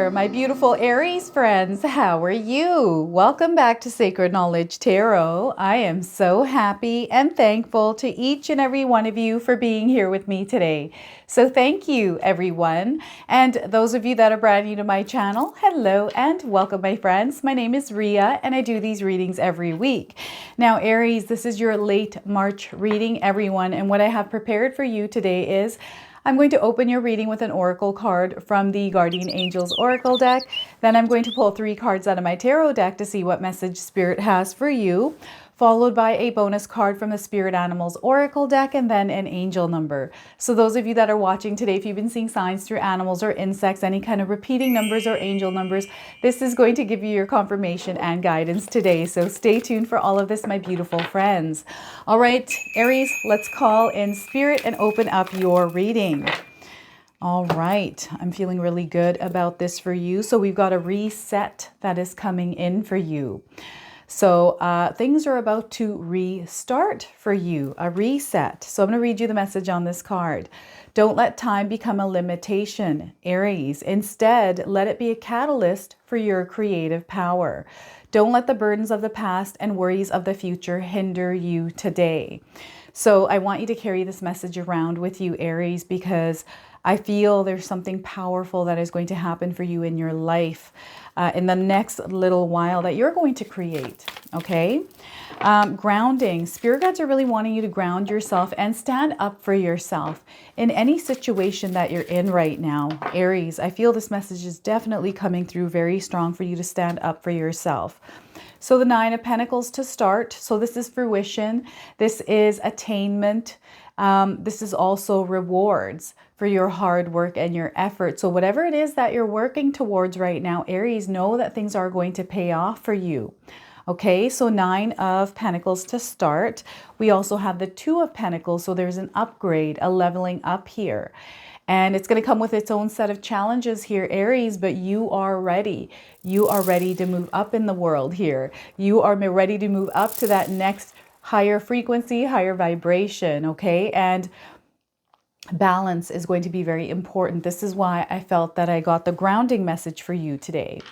there, my beautiful Aries friends. How are you? Welcome back to Sacred Knowledge Tarot. I am so happy and thankful to each and every one of you for being here with me today. So thank you, everyone. And those of you that are brand new to my channel, hello and welcome, my friends. My name is Ria and I do these readings every week. Now, Aries, this is your late March reading, everyone. And what I have prepared for you today is I'm going to open your reading with an oracle card from the Guardian Angels Oracle deck. Then I'm going to pull 3 cards out of my tarot deck to see what message Spirit has for you, followed by a bonus card from the Spirit Animals Oracle deck, and then an angel number. So those of you that are watching today, if you've been seeing signs through animals or insects, any kind of repeating numbers or angel numbers, this is going to give you your confirmation and guidance today. So stay tuned for all of this, my beautiful friends. All right, Aries, let's call in Spirit and open up your reading. All right, I'm feeling really good about this for you. So we've got a reset that is coming in for you. So things are about to restart for you, a reset. So I'm going to read you the message on this card. Don't let time become a limitation, Aries. Instead, let it be a catalyst for your creative power. Don't let the burdens of the past and worries of the future hinder you today. So I want you to carry this message around with you, Aries, because I feel there's something powerful that is going to happen for you in your life in the next little while that you're going to create, okay? Grounding. Spirit guides are really wanting you to ground yourself and stand up for yourself in any situation that you're in right now. Aries, I feel this message is definitely coming through very strong for you to stand up for yourself. So the 9 of Pentacles to start. So this is fruition. This is attainment. This is also rewards for your hard work and your effort. So whatever it is that you're working towards right now, Aries, know that things are going to pay off for you. Okay, so 9 of Pentacles to start. We also have the 2 of Pentacles. So there's an upgrade, a leveling up here. And it's going to come with its own set of challenges here, Aries, but you are ready. You are ready to move up in the world here. You are ready to move up to that next higher frequency, higher vibration, okay? And balance is going to be very important. This is why I felt that I got the grounding message for you today.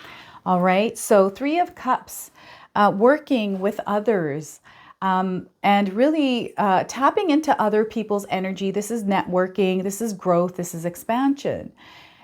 All right, so 3 of Cups, working with others. And really tapping into other people's energy. This is networking, this is growth, this is expansion.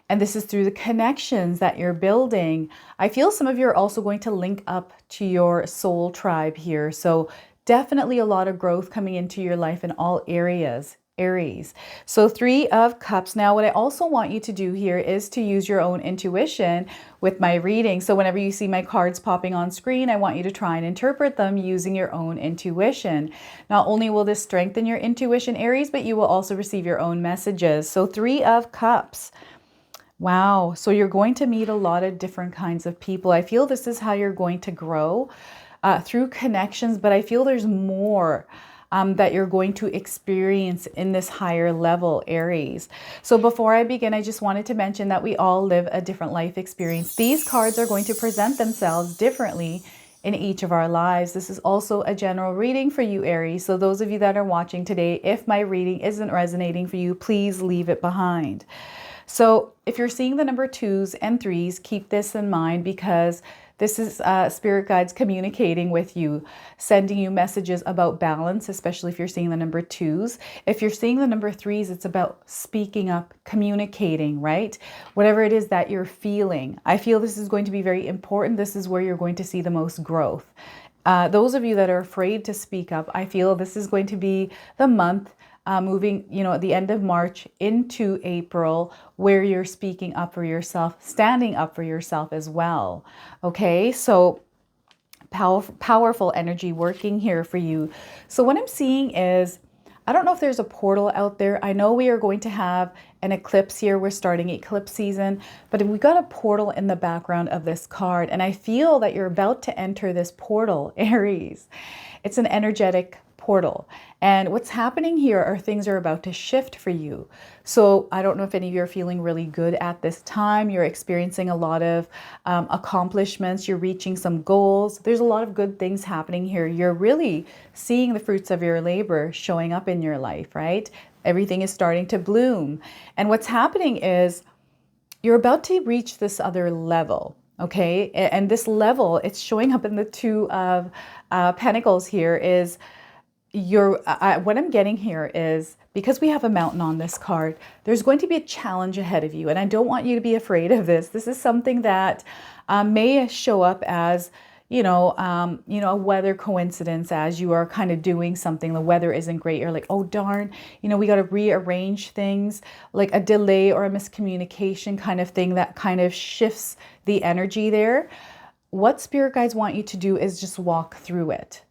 And this is through the connections that you're building. I feel some of you are also going to link up to your soul tribe here. So definitely a lot of growth coming into your life in all areas, Aries. So 3 of Cups. Now, what I also want you to do here is to use your own intuition with my reading. So whenever you see my cards popping on screen, I want you to try and interpret them using your own intuition. Not only will this strengthen your intuition, Aries, but you will also receive your own messages. So 3 of Cups. Wow. So you're going to meet a lot of different kinds of people. I feel this is how you're going to grow through connections, but I feel there's more that you're going to experience in this higher level, Aries. So before I begin, I just wanted to mention that we all live a different life experience. These cards are going to present themselves differently in each of our lives. This is also a general reading for you, Aries. So those of you that are watching today, if my reading isn't resonating for you, please leave it behind. So if you're seeing the number 2s and 3s, keep this in mind because this is spirit guides communicating with you, sending you messages about balance, especially if you're seeing the number 2s. If you're seeing the number 3s, it's about speaking up, communicating, right? Whatever it is that you're feeling. I feel this is going to be very important. This is where you're going to see the most growth. Those of you that are afraid to speak up, I feel this is going to be the month moving, at the end of March into April, where you're speaking up for yourself, standing up for yourself as well. Okay, so powerful energy working here for you. So what I'm seeing is, I don't know if there's a portal out there. I know we are going to have an eclipse here. We're starting eclipse season, but we got a portal in the background of this card. And I feel that you're about to enter this portal, Aries. It's an energetic portal. And what's happening here are things are about to shift for you. So I don't know if any of you are feeling really good at this time. You're experiencing a lot of accomplishments. You're reaching some goals. There's a lot of good things happening here. You're really seeing the fruits of your labor showing up in your life, right? Everything is starting to bloom. And what's happening is you're about to reach this other level. Okay. And this level, it's showing up in the Two of Pentacles here is what I'm getting here is because we have a mountain on this card, there's going to be a challenge ahead of you. And I don't want you to be afraid of this. This is something that may show up as, a weather coincidence as you are kind of doing something. The weather isn't great. You're like, oh, darn, we got to rearrange things, like a delay or a miscommunication kind of thing that kind of shifts the energy there. What spirit guides want you to do is just walk through it.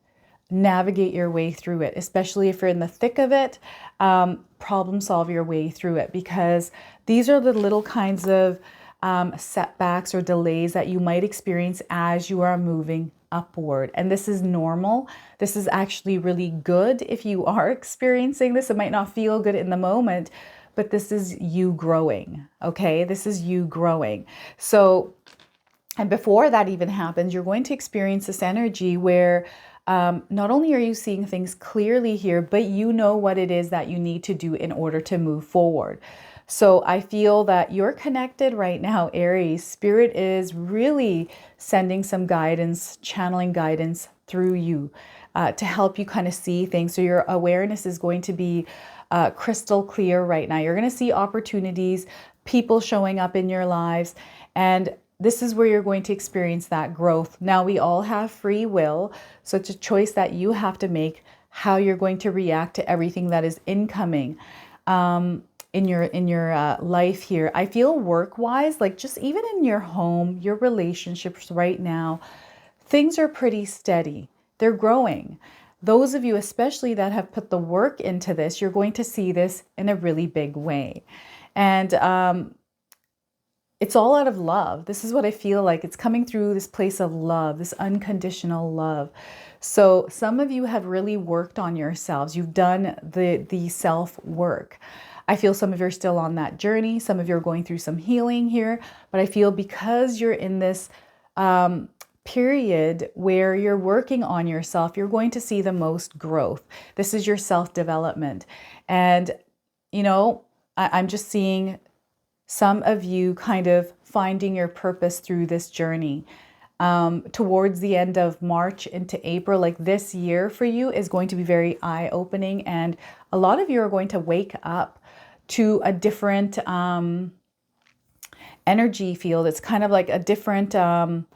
Navigate your way through it, especially if you're in the thick of it, problem solve your way through it, because these are the little kinds of setbacks or delays that you might experience as you are moving upward. And this is normal. This is actually really good if you are experiencing this. It might not feel good in the moment, but this is you growing, okay? This is you growing. So, and before that even happens, you're going to experience this energy where not only are you seeing things clearly here, but you know what it is that you need to do in order to move forward. So I feel that you're connected right now, Aries. Spirit is really sending some guidance, channeling guidance through you to help you kind of see things. So your awareness is going to be crystal clear right now. You're going to see opportunities, people showing up in your lives, and this is where you're going to experience that growth. Now, we all have free will, so it's a choice that you have to make how you're going to react to everything that is incoming in your life here. I feel work-wise, like just even in your home, your relationships right now, things are pretty steady. They're growing. Those of you especially that have put the work into this, you're going to see this in a really big way. And it's all out of love. This is what I feel like. It's coming through this place of love, this unconditional love. So some of you have really worked on yourselves. You've done the self-work. I feel some of you are still on that journey. Some of you are going through some healing here. But I feel because you're in this period where you're working on yourself, you're going to see the most growth. This is your self-development. And, I'm just seeing some of you kind of finding your purpose through this journey. Towards the end of March into April, like this year for you is going to be very eye-opening, and a lot of you are going to wake up to a different energy field. It's kind of like a different, I'm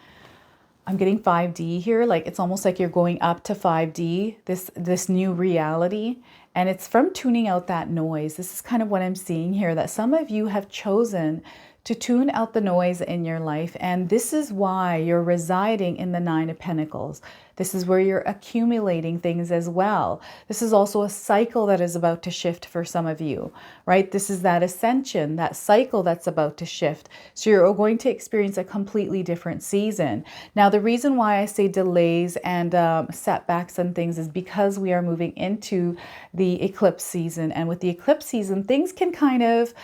getting 5D here, like it's almost like you're going up to 5D, this new reality. And it's from tuning out that noise. This is kind of what I'm seeing here, that some of you have chosen to tune out the noise in your life. And this is why you're residing in the Nine of Pentacles. This is where you're accumulating things as well. This is also a cycle that is about to shift for some of you, right? This is that ascension, that cycle that's about to shift. So you're going to experience a completely different season. Now, the reason why I say delays and setbacks and things is because we are moving into the eclipse season. And with the eclipse season, things can kind of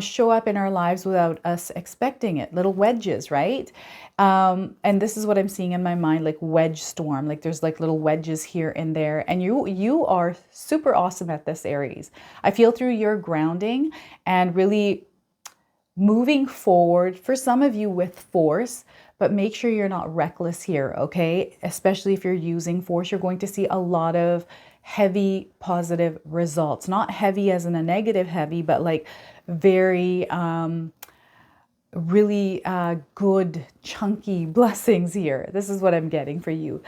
show up in our lives without us expecting it. Little wedges, right? And this is what I'm seeing in my mind, like wedge storm. Like there's like little wedges here and there. And you are super awesome at this, Aries. I feel through your grounding and really moving forward, for some of you with force, but make sure you're not reckless here, okay? Especially if you're using force, you're going to see a lot of heavy positive results. Not heavy as in a negative heavy, but like very really good chunky blessings here. This is what I'm getting for you,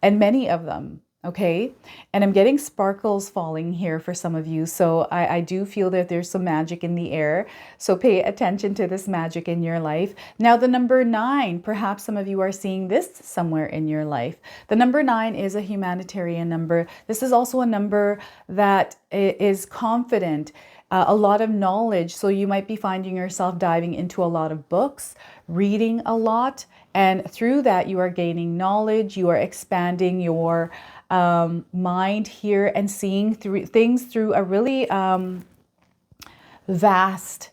and many of them, okay? And I'm getting sparkles falling here for some of you. So I do feel that there's some magic in the air. So pay attention to this magic in your life. Now, the number 9, perhaps some of you are seeing this somewhere in your life. The number 9 is a humanitarian number. This is also a number that is confident, a lot of knowledge. So you might be finding yourself diving into a lot of books, reading a lot, and through that you are gaining knowledge, you are expanding your mind here and seeing through things through a really vast,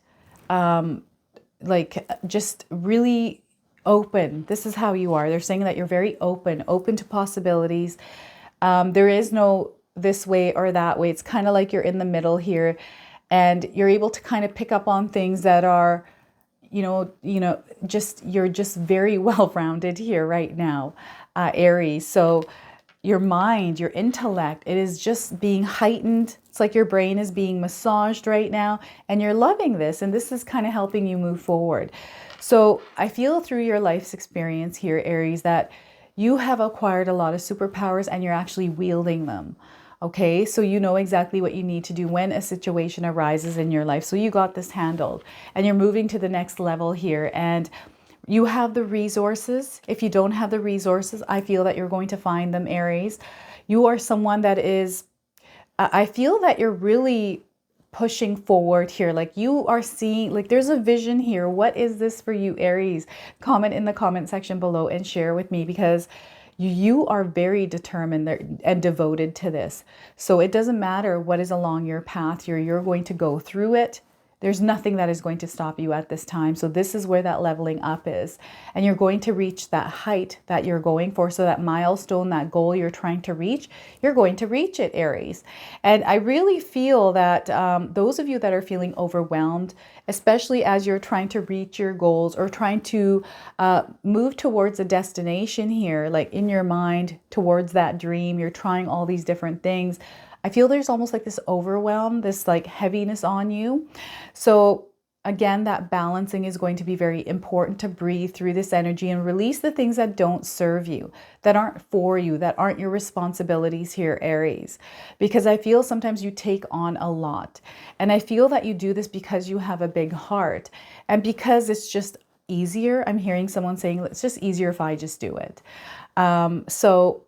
like just really open. This is how you are. They're saying that you're very open to possibilities. There is no this way or that way. It's kind of like you're in the middle here, and you're able to kind of pick up on things that are, just you're just very well-rounded here right now, Aries. So your mind, your intellect, it is just being heightened. It's like your brain is being massaged right now, and you're loving this, and this is kind of helping you move forward. So I feel through your life's experience here, Aries, that you have acquired a lot of superpowers and you're actually wielding them. Okay, so you know exactly what you need to do when a situation arises in your life. So you got this handled, and you're moving to the next level here, and you have the resources. If you don't have the resources, I feel that you're going to find them, Aries. You are someone that is, I feel that you're really pushing forward here. Like you are seeing, like there's a vision here. What is this for you, Aries? Comment in the comment section below and share with me, because you are very determined and devoted to this. So it doesn't matter what is along your path here. You're going to go through it. There's nothing that is going to stop you at this time. So this is where that leveling up is. And you're going to reach that height that you're going for. So that milestone, that goal you're trying to reach, you're going to reach it, Aries. And I really feel that those of you that are feeling overwhelmed, especially as you're trying to reach your goals or trying to move towards a destination here, like in your mind towards that dream, you're trying all these different things. I feel there's almost like this overwhelm, this like heaviness on you. So again, that balancing is going to be very important, to breathe through this energy and release the things that don't serve you, that aren't for you, that aren't your responsibilities here, Aries. Because I feel sometimes you take on a lot. And I feel that you do this because you have a big heart and because it's just easier. I'm hearing someone saying, it's just easier if I just do it. So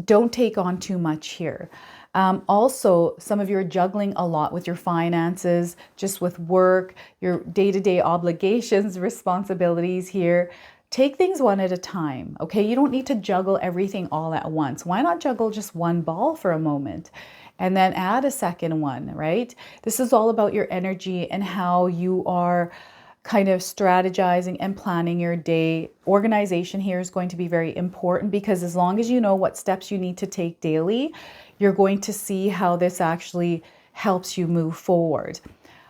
don't take on too much here. Also, some of you are juggling a lot with your finances, just with work, your day-to-day obligations, responsibilities here. Take things one at a time, okay? You don't need to juggle everything all at once. Why not juggle just one ball for a moment and then add a second one, right? This is all about your energy and how you are kind of strategizing and planning your day. Organization here is going to be very important, because as long as you know what steps you need to take daily, you're going to see how this actually helps you move forward.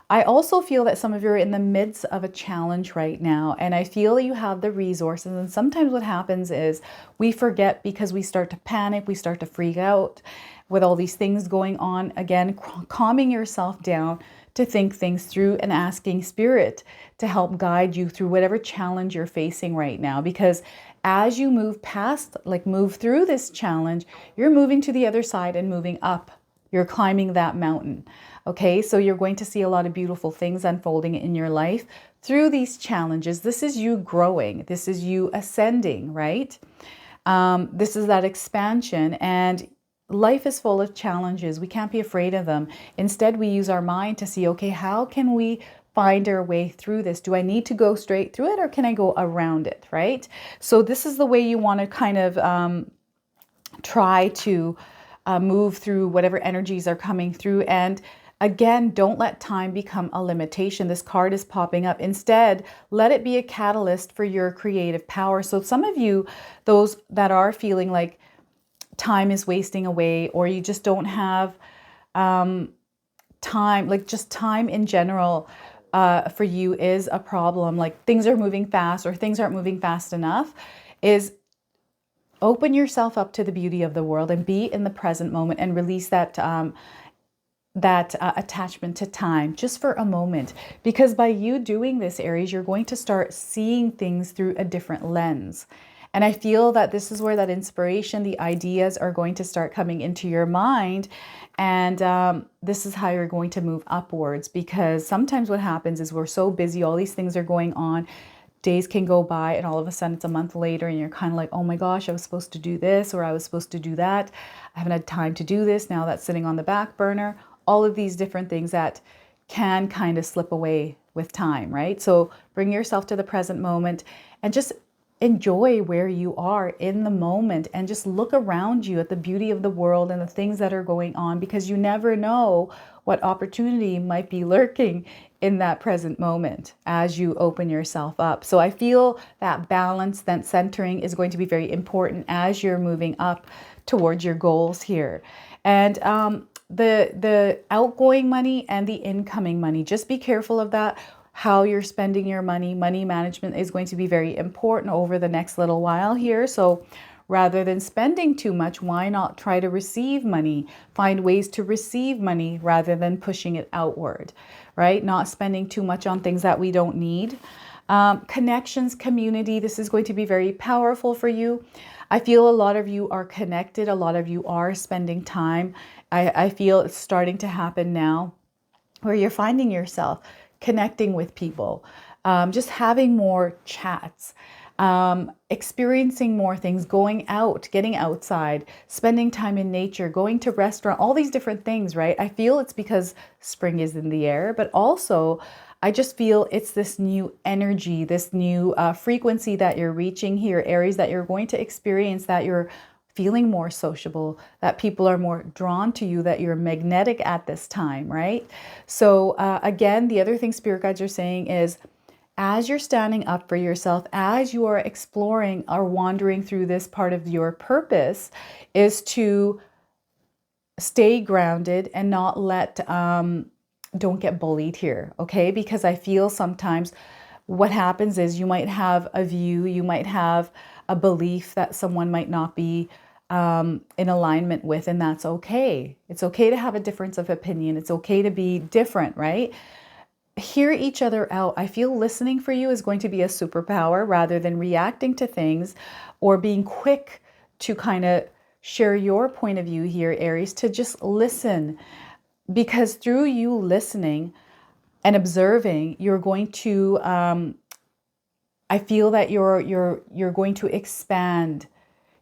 I also feel that some of you are in the midst of a challenge right now, and I feel you have the resources. And sometimes what happens is we forget because we start to panic, we start to freak out with all these things going on. Again, calming yourself down to think things through and asking Spirit to help guide you through whatever challenge you're facing right now. Because as you move past, like move through this challenge, you're moving to the other side and moving up. You're climbing that mountain. Okay, so you're going to see a lot of beautiful things unfolding in your life through these challenges. This is you growing. This is you ascending, right? This is that expansion, and life is full of challenges. We can't be afraid of them. Instead, we use our mind to see, okay, how can we find our way through this? Do I need to go straight through it, or can I go around it, right? So this is the way you want to kind of try to move through whatever energies are coming through. And again, don't let time become a limitation. This card is popping up. Instead, let it be a catalyst for your creative power. So some of you, those that are feeling like time is wasting away, or you just don't have time, like just time in general for you is a problem, like things are moving fast or things aren't moving fast enough, is open yourself up to the beauty of the world and be in the present moment and release that attachment to time just for a moment. Because by you doing this, Aries, you're going to start seeing things through a different lens. And I feel that this is where that inspiration, the ideas are going to start coming into your mind. And this is how you're going to move upwards, because sometimes what happens is we're so busy, all these things are going on, days can go by, and all of a sudden it's a month later and you're kind of like, oh my gosh, I was supposed to do this, or I was supposed to do that. I haven't had time to do this. Now that's sitting on the back burner. All of these different things that can kind of slip away with time, right? So bring yourself to the present moment and just enjoy where you are in the moment, and just look around you at the beauty of the world and the things that are going on, because you never know what opportunity might be lurking in that present moment as you open yourself up. So I feel that balance, that centering is going to be very important as you're moving up towards your goals here. And the outgoing money and the incoming money, just be careful of that. how you're spending your money. Money management is going to be very important over the next little while here. So rather than spending too much, why not try to receive money? Find ways to receive money rather than pushing it outward, right? Not spending too much on things that we don't need. Connections, community, this is going to be very powerful for you. I feel a lot of you are connected. A lot of you are spending time. I feel it's starting to happen now where you're finding yourself connecting with people, just having more chats, experiencing more things, going out, getting outside, spending time in nature, going to restaurant, all these different things, right? I feel it's because spring is in the air, but also I just feel it's this new energy, this new frequency that you're reaching here, Aries, that you're going to experience, that you're feeling more sociable, that people are more drawn to you, that you're magnetic at this time, right? So again, the other thing Spirit guides are saying is, as you're standing up for yourself, as you are exploring or wandering through this part of your purpose, is to stay grounded and not let, don't get bullied here, okay? Because I feel sometimes what happens is you might have a view, you might have a belief that someone might not be in alignment with, and that's okay. It's okay to have a difference of opinion. It's okay to be different, right? Hear each other out. I feel listening for you is going to be a superpower rather than reacting to things or being quick to kind of share your point of view here, Aries, to just listen. Because through you listening and observing, you're going to, I feel that you're going to expand.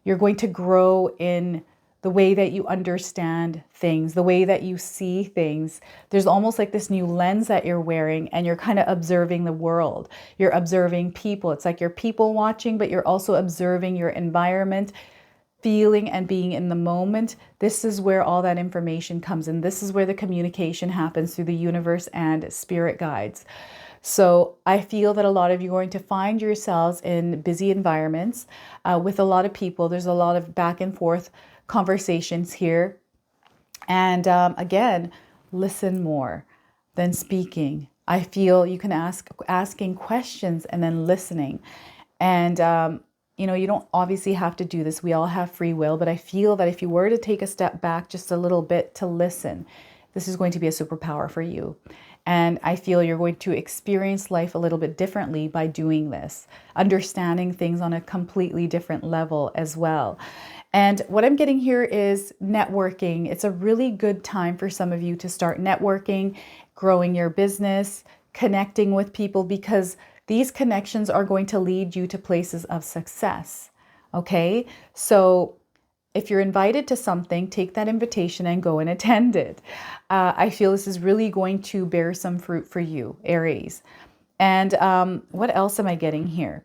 You're going to grow in the way that you understand things, the way that you see things. There's almost like this new lens that you're wearing, and you're kind of observing the world. You're observing people. It's like you're people watching, but you're also observing your environment, feeling and being in the moment. This is where all that information comes in. This is where the communication happens through the universe and spirit guides. So I feel that a lot of you are going to find yourselves in busy environments with a lot of people. There's a lot of back and forth conversations here. And again, listen more than speaking. I feel you can asking questions and then listening. And you know, you don't obviously have to do this. We all have free will, but I feel that if you were to take a step back just a little bit to listen, this is going to be a superpower for you. And I feel you're going to experience life a little bit differently by doing this, understanding things on a completely different level as well. And what I'm getting here is networking. It's a really good time for some of you to start networking, growing your business, connecting with people, because these connections are going to lead you to places of success. Okay, so if you're invited to something, take that invitation and go and attend it. I feel this is really going to bear some fruit for you, Aries. And what else am I getting here?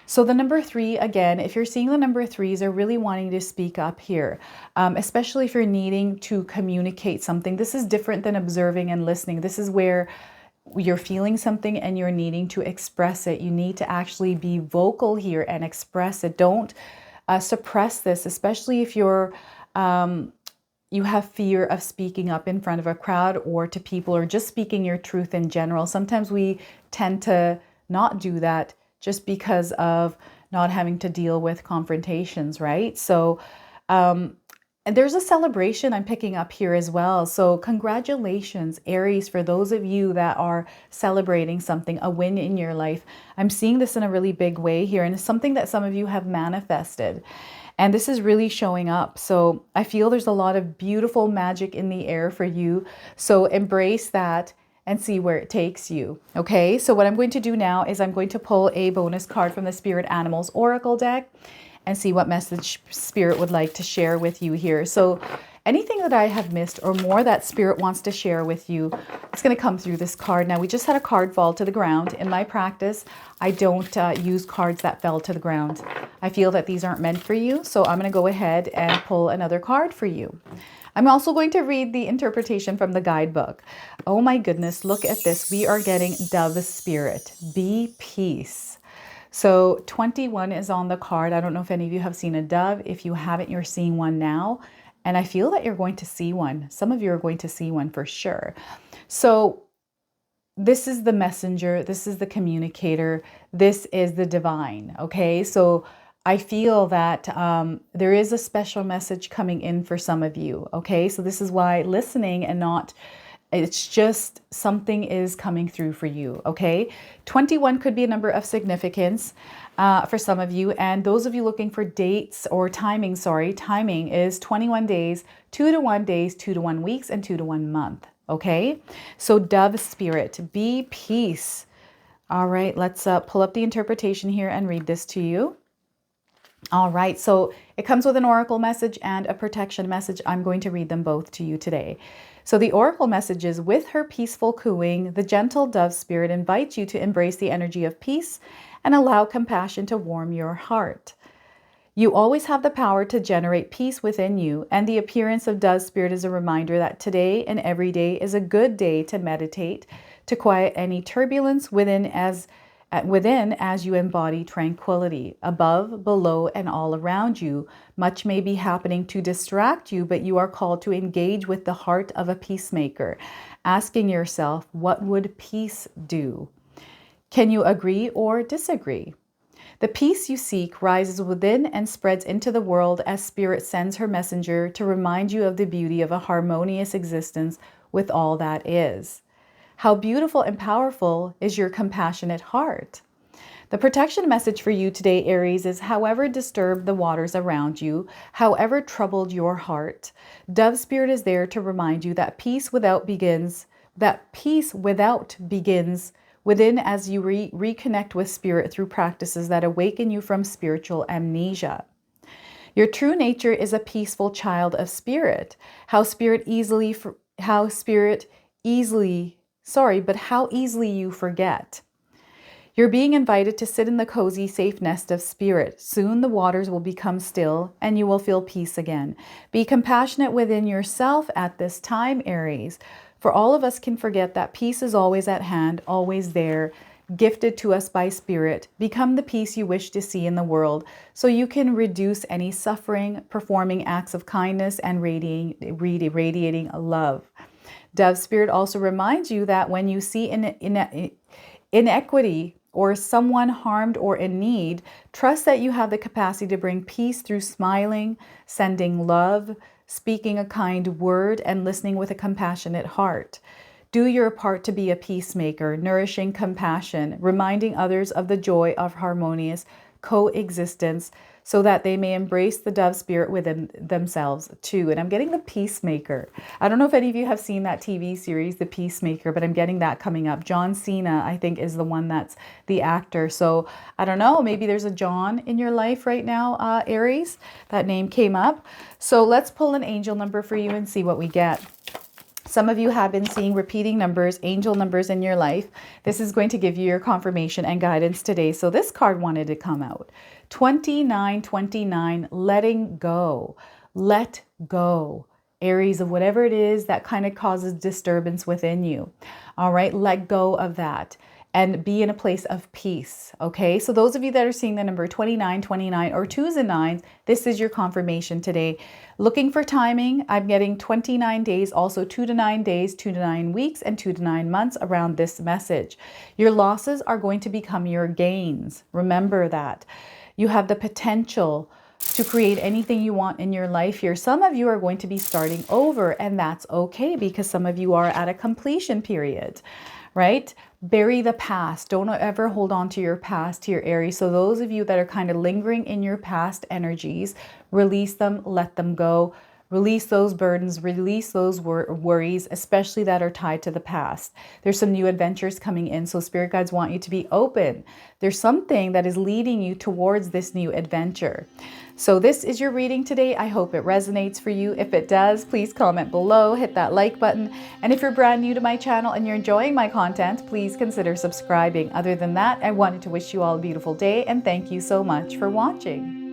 So the number 3, again, if you're seeing the number 3s are really wanting to speak up here, especially if you're needing to communicate something. This is different than observing and listening. This is where you're feeling something and you're needing to express it. You need to actually be vocal here and express it. Don't suppress this, especially if you're you have fear of speaking up in front of a crowd or to people, or just speaking your truth in general. Sometimes we tend to not do that just because of not having to deal with confrontations, right? So and there's a celebration I'm picking up here as well. So congratulations, Aries, for those of you that are celebrating something, a win in your life. I'm seeing this in a really big way here, and it's something that some of you have manifested. And this is really showing up. So I feel there's a lot of beautiful magic in the air for you. So embrace that and see where it takes you. Okay, so what I'm going to do now is I'm going to pull a bonus card from the Spirit Animals Oracle deck and see what message Spirit would like to share with you here. So anything that I have missed or more that Spirit wants to share with you, it's going to come through this card. Now, we just had a card fall to the ground. In my practice, I don't use cards that fell to the ground. I feel that these aren't meant for you, so I'm going to go ahead and pull another card for you. I'm also going to read the interpretation from the guidebook. Oh my goodness, look at this. We are getting Dove Spirit. Be peace. So 21 is on the card. I don't know if any of you have seen a dove. If you haven't, you're seeing one now. And I feel that you're going to see one. Some of you are going to see one for sure. So this is the messenger, this is the communicator, this is the divine. Okay, so I feel that there is a special message coming in for some of you. Okay, so this is why listening and not, it's just something is coming through for you. Okay, 21 could be a number of significance for some of you. And those of you looking for dates or timing, sorry, timing is 21 days, 2 to 1 days, 2 to 1 weeks, and 2 to 1 month. Okay, so dove spirit, be peace. All right, let's pull up the interpretation here and read this to you. All right, so it comes with an oracle message and a protection message. I'm going to read them both to you today. So the oracle message is, with her peaceful cooing, the gentle dove spirit invites you to embrace the energy of peace and allow compassion to warm your heart. You always have the power to generate peace within you, and the appearance of dove spirit is a reminder that today and every day is a good day to meditate, to quiet any turbulence within as you embody tranquility. Above, below, and all around you, much may be happening to distract you, but you are called to engage with the heart of a peacemaker, asking yourself, what would peace do? Can you agree or disagree? The peace you seek rises within and spreads into the world as Spirit sends her messenger to remind you of the beauty of a harmonious existence with all that is. How beautiful and powerful is your compassionate heart. The protection message for you today, Aries, is however disturbed the waters around you, however troubled your heart, Dove Spirit is there to remind you that peace without begins within as you reconnect with Spirit through practices that awaken you from spiritual amnesia. Your true nature is a peaceful child of Spirit. How easily you forget. You're being invited to sit in the cozy, safe nest of Spirit. Soon the waters will become still and you will feel peace again. Be compassionate within yourself at this time, Aries. For all of us can forget that peace is always at hand, always there, gifted to us by Spirit. Become the peace you wish to see in the world so you can reduce any suffering, performing acts of kindness and radiating love. Dove Spirit also reminds you that when you see inequity or someone harmed or in need, trust that you have the capacity to bring peace through smiling, sending love, speaking a kind word, and listening with a compassionate heart. Do your part to be a peacemaker, nourishing compassion, reminding others of the joy of harmonious coexistence so that they may embrace the Dove Spirit within themselves too. And I'm getting the Peacemaker. I don't know if any of you have seen that TV series, The Peacemaker, but I'm getting that coming up. John Cena, I think, is the one that's the actor. So I don't know, maybe there's a John in your life right now, Aries. That name came up. So let's pull an angel number for you and see what we get. Some of you have been seeing repeating numbers, angel numbers in your life. This is going to give you your confirmation and guidance today. So this card wanted to come out. 2929, letting go. Let go, Aries, of whatever it is that kind of causes disturbance within you. All right, let go of that and be in a place of peace. Okay, so those of you that are seeing the number 2929 or 2s and 9s, this is your confirmation today. Looking for timing, I'm getting 29 days, also 2 to 9 days, 2 to 9 weeks, and 2 to 9 months around this message. Your losses are going to become your gains. Remember that. You have the potential to create anything you want in your life here. Some of you are going to be starting over, and that's okay because some of you are at a completion period, right? Bury the past. Don't ever hold on to your past here, Aries. So those of you that are kind of lingering in your past energies, release them, let them go. Release those burdens, release those worries, especially that are tied to the past. There's some new adventures coming in, so spirit guides want you to be open. There's something that is leading you towards this new adventure. So this is your reading today. I hope it resonates for you. If it does, please comment below, hit that like button. And if you're brand new to my channel and you're enjoying my content, please consider subscribing. Other than that, I wanted to wish you all a beautiful day and thank you so much for watching.